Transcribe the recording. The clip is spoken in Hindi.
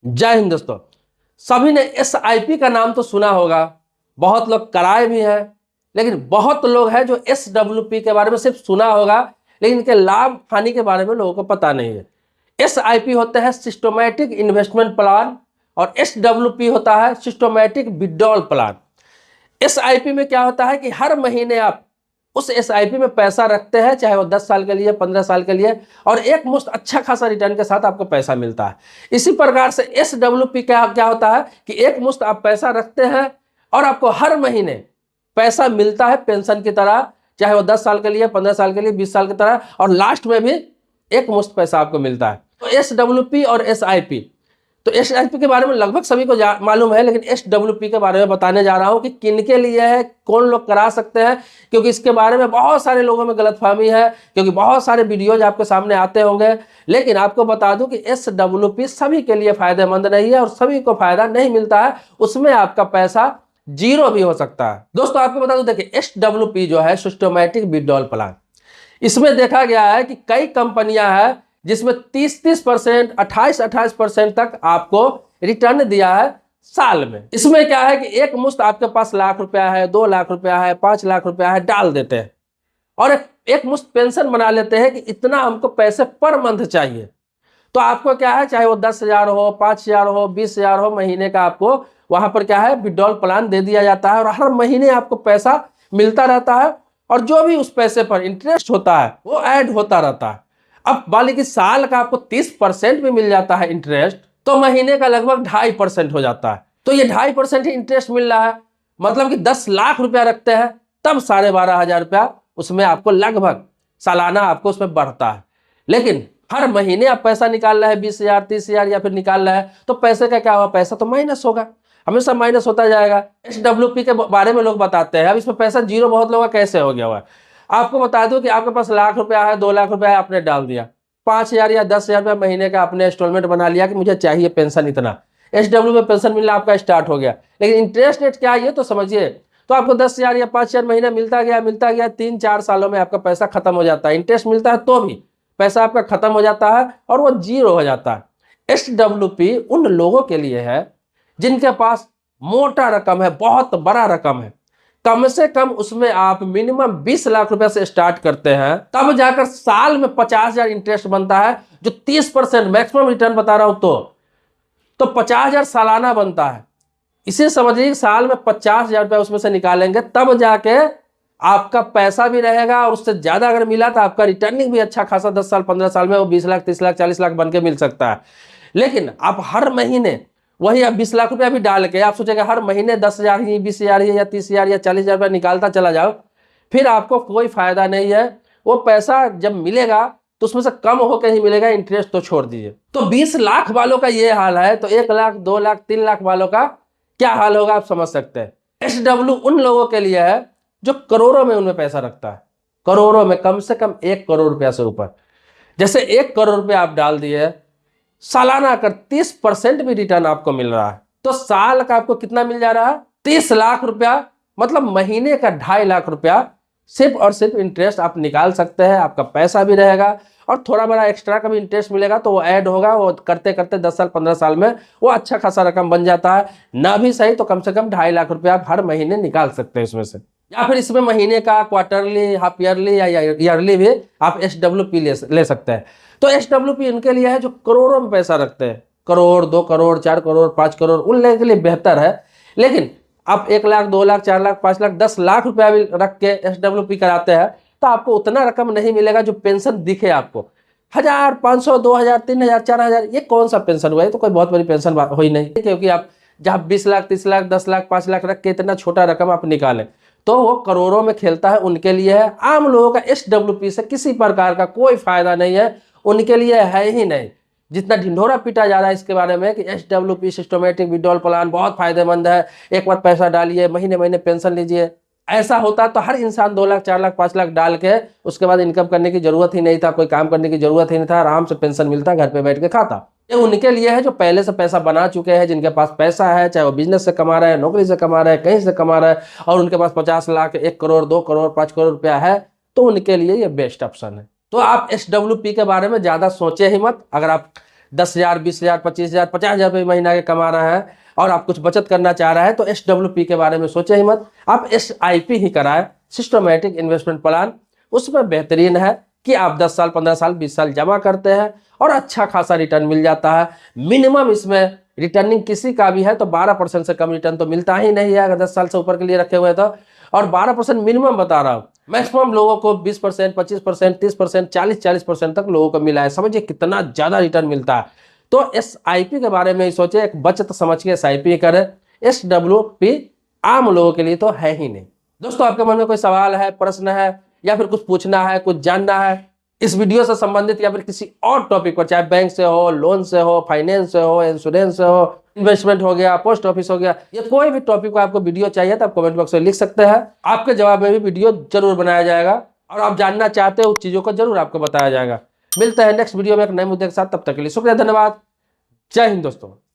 जय हिंद दोस्तों। सभी ने SIP का नाम तो सुना होगा, बहुत लोग कराए भी हैं, लेकिन बहुत लोग हैं जो SWP के बारे में सिर्फ सुना होगा, लेकिन इनके लाभ हानि के बारे में लोगों को पता नहीं है। SIP होता है सिस्टमैटिक इन्वेस्टमेंट प्लान और SWP होता है सिस्टमैटिक विड्रॉल प्लान। SIP में क्या होता है कि हर महीने आप उस SIP में पैसा रखते हैं, चाहे वो 10 साल के लिए 15 साल के लिए, और एक मुश्त अच्छा खासा रिटर्न के साथ आपको पैसा मिलता है। इसी प्रकार से SWP क्या होता है कि एक मुश्त आप पैसा रखते हैं और आपको हर महीने पैसा मिलता है पेंशन की तरह, चाहे वो 10 साल के लिए 15 साल के लिए 20 साल की तरह, और लास्ट में भी एक मुश्त पैसा आपको मिलता है। तो SWP और SIP, तो SIP के बारे में लगभग सभी को मालूम है, लेकिन SWP के बारे में बताने जा रहा हूं कि किन के लिए है, कौन लोग करा सकते हैं, क्योंकि इसके बारे में बहुत सारे लोगों में गलतफहमी है, क्योंकि बहुत सारे वीडियोज आपके सामने आते होंगे। लेकिन आपको बता दूं कि SWP सभी के लिए फायदेमंद नहीं है और सभी को फायदा नहीं मिलता है, उसमें आपका पैसा जीरो भी हो सकता है। दोस्तों आपको बता दूं, देखिए SWP जो है सिस्टमैटिक विड्रॉल प्लान, इसमें देखा गया है कि कई कंपनियां हैं जिसमें 30% 28% तक आपको रिटर्न दिया है साल में। इसमें क्या है कि एक मुश्त आपके पास लाख रुपया है, 2 लाख रुपया है, 5 लाख रुपया है, डाल देते हैं और एक मुश्त पेंशन बना लेते हैं कि इतना हमको पैसे पर मंथ चाहिए। तो आपको क्या है, चाहे वो 10,000 हो, 5,000 हो, 20,000 हो, महीने का आपको वहां पर क्या है विड्रॉल प्लान दे दिया जाता है और हर महीने आपको पैसा मिलता रहता है और जो भी उस पैसे पर इंटरेस्ट होता है वो ऐड होता रहता है। अब मान लीजिए साल का आपको 30% भी मिल जाता है इंटरेस्ट, तो महीने का लगभग 2.5% हो जाता है। तो ये 2.5% ही इंटरेस्ट मिल रहा है, मतलब कि 10 लाख रुपया रखते हैं तब 12,500 रुपया उसमें आपको लगभग सालाना आपको उसमें बढ़ता है। लेकिन हर महीने आप पैसा निकाल रहे हैं 20,000 30,000 या फिर निकाल रहे हैं, तो पैसे का क्या होगा, पैसा तो माइनस होगा, हमेशा माइनस होता जाएगा। SWP के बारे में लोग बताते हैं अब इसमें पैसा जीरो बहुत लोगों का कैसे हो गया हुआ है। आपको बता दूं कि आपके पास लाख रुपया है, 2 लाख रुपया है, आपने डाल दिया, 5,000 या 10,000 रुपया महीने का आपने इंस्टॉलमेंट बना लिया कि मुझे चाहिए पेंशन इतना, SW में पेंशन मिलना आपका स्टार्ट हो गया। लेकिन इंटरेस्ट रेट क्या है ये तो समझिए, तो आपको 10,000 या 5,000 महीना मिलता गया 3-4 सालों में आपका पैसा खत्म हो जाता है। इंटरेस्ट मिलता है तो भी पैसा आपका खत्म हो जाता है और वो जीरो हो जाता है। SWP उन लोगों के लिए है जिनके पास मोटा रकम है, बहुत बड़ा रकम है, कम से कम उसमें आप मिनिमम 20 लाख रुपए से स्टार्ट करते हैं, तब जाकर साल में 50,000 इंटरेस्ट बनता है, जो 30% मैक्सिमम रिटर्न बता रहा हूं। तो 50,000 सालाना बनता है। इसे समझिए साल में 50,000 रुपए उसमें से निकालेंगे तब जाके आपका पैसा भी रहेगा और उससे ज्यादा अगर मिला तो आपका रिटर्निंग भी अच्छा खासा 10 साल 15 साल में वो 20 लाख 30 लाख 40 लाख बन के मिल सकता है। लेकिन आप हर महीने वही आप 20 लाख रुपया भी डाल के आप सोचेगा हर महीने 10,000 ही 20,000 ही या 30,000 या 40,000 रुपया निकालता चला जाओ, फिर आपको कोई फायदा नहीं है। वो पैसा जब मिलेगा तो उसमें से कम होकर ही मिलेगा, इंटरेस्ट तो छोड़ दीजिए। तो 20 लाख वालों का ये हाल है, तो 1 लाख 2 लाख 3 लाख वालों का क्या हाल होगा आप समझ सकते हैं। SW उन लोगों के लिए है जो करोड़ों में उनमें पैसा रखता है, करोड़ों में, कम से कम 1 करोड़ रुपया से ऊपर। जैसे 1 करोड़ रुपया आप डाल दिए, सालाना कर 30% भी रिटर्न आपको मिल रहा है, तो साल का आपको कितना मिल जा रहा है, 30 लाख रुपया, मतलब महीने का 2.5 लाख रुपया सिर्फ और सिर्फ इंटरेस्ट आप निकाल सकते हैं। आपका पैसा भी रहेगा और थोड़ा बड़ा एक्स्ट्रा का भी इंटरेस्ट मिलेगा, तो वो ऐड होगा, वो करते करते 10 साल 15 साल में वो अच्छा खासा रकम बन जाता है। ना भी सही तो कम से कम 2.5 लाख रुपया आप हर महीने निकाल सकते हैं इसमें से, या फिर इसमें महीने का, क्वार्टरली, हाफ ईयरली या ईयरली भी आप SWP ले सकते हैं। तो SWP इनके लिए है जो करोड़ों में पैसा रखते हैं, करोड़ 2 करोड़ 4 करोड़ 5 करोड़, उन लोगों के लिए बेहतर है। लेकिन आप 1 लाख 2 लाख 4 लाख 5 लाख 10 लाख रुपया भी रख के SWP कराते हैं तो आपको उतना रकम नहीं मिलेगा जो पेंशन दिखे आपको। 1,000 500 2,000 3,000 4,000, ये कौन सा पेंशन हुआ है, तो कोई बहुत बड़ी पेंशन हो ही नहीं, क्योंकि आप जहाँ 20 लाख 30 लाख 10 लाख 5 लाख रख के इतना छोटा रकम आप निकालें तो वो करोड़ों में खेलता है, उनके लिए है। आम लोगों का SWP से किसी प्रकार का कोई फायदा नहीं है, उनके लिए है ही नहीं। जितना ढिंढोरा पीटा जा रहा है इसके बारे में कि SWP सिस्टमैटिक विड्रॉल प्लान बहुत फायदेमंद है, एक बार पैसा डालिए महीने महीने पेंशन लीजिए, ऐसा होता तो हर इंसान 2 लाख 4 लाख 5 लाख डाल के उसके बाद इनकम करने की जरूरत ही नहीं था, कोई काम करने की जरूरत ही नहीं था, आराम से पेंशन मिलता, घर पे बैठ के खाता। ये उनके लिए है जो पहले से पैसा बना चुके हैं, जिनके पास पैसा है, चाहे वो बिजनेस से कमा रहे हैं, नौकरी से कमा रहे हैं, कहीं से कमा रहे हैं, और उनके पास 50 लाख 1 करोड़ 2 करोड़ 5 करोड़ रुपया है, तो उनके लिए ये बेस्ट ऑप्शन है। तो आप SWP के बारे में ज्यादा सोचे ही मत। अगर आप 10,000, 20,000, 25,000, 50,000 रुपये महीना के कमा रहा है और आप कुछ बचत करना चाह रहा है तो SWP के बारे में सोचे ही मत, आप SIP ही कराएं, सिस्टमैटिक इन्वेस्टमेंट प्लान। उसमें बेहतरीन है कि आप 10 साल, 15 साल, 20 साल जमा करते हैं और अच्छा खासा रिटर्न मिल जाता है। मिनिमम इसमें रिटर्निंग किसी का भी है तो 12% से कम रिटर्न तो मिलता ही नहीं है अगर 10 साल से ऊपर के लिए रखे हुए तो। और 12% मिनिमम बता रहा हूँ, मैक्सिमम लोगों को 20%, 25%, 30%, 40% तक लोगों को मिला है। समझिए कितना ज्यादा रिटर्न मिलता है। तो SIP के बारे में ही सोचे, एक बचत समझ के SIP करें। SWP आम लोगों के लिए तो है ही नहीं। दोस्तों, आपके मन में कोई सवाल है, प्रश्न है, या फिर कुछ पूछना है, कुछ जानना है इस वीडियो से संबंधित, या फिर किसी और टॉपिक पर, चाहे बैंक से हो, लोन से हो, फाइनेंस से हो, इंश्योरेंस से हो, इन्वेस्टमेंट हो गया, पोस्ट ऑफिस हो गया, ये कोई भी टॉपिक को आपको वीडियो चाहिए तो आप कमेंट बॉक्स में लिख सकते हैं। आपके जवाब में भी वीडियो जरूर बनाया जाएगा और आप जानना चाहते हो उस चीजों को जरूर आपको बताया जाएगा। मिलते हैं नेक्स्ट वीडियो में एक नए मुद्दे के साथ, तब तक के लिए शुक्रिया, धन्यवाद, जय हिंद दोस्तों।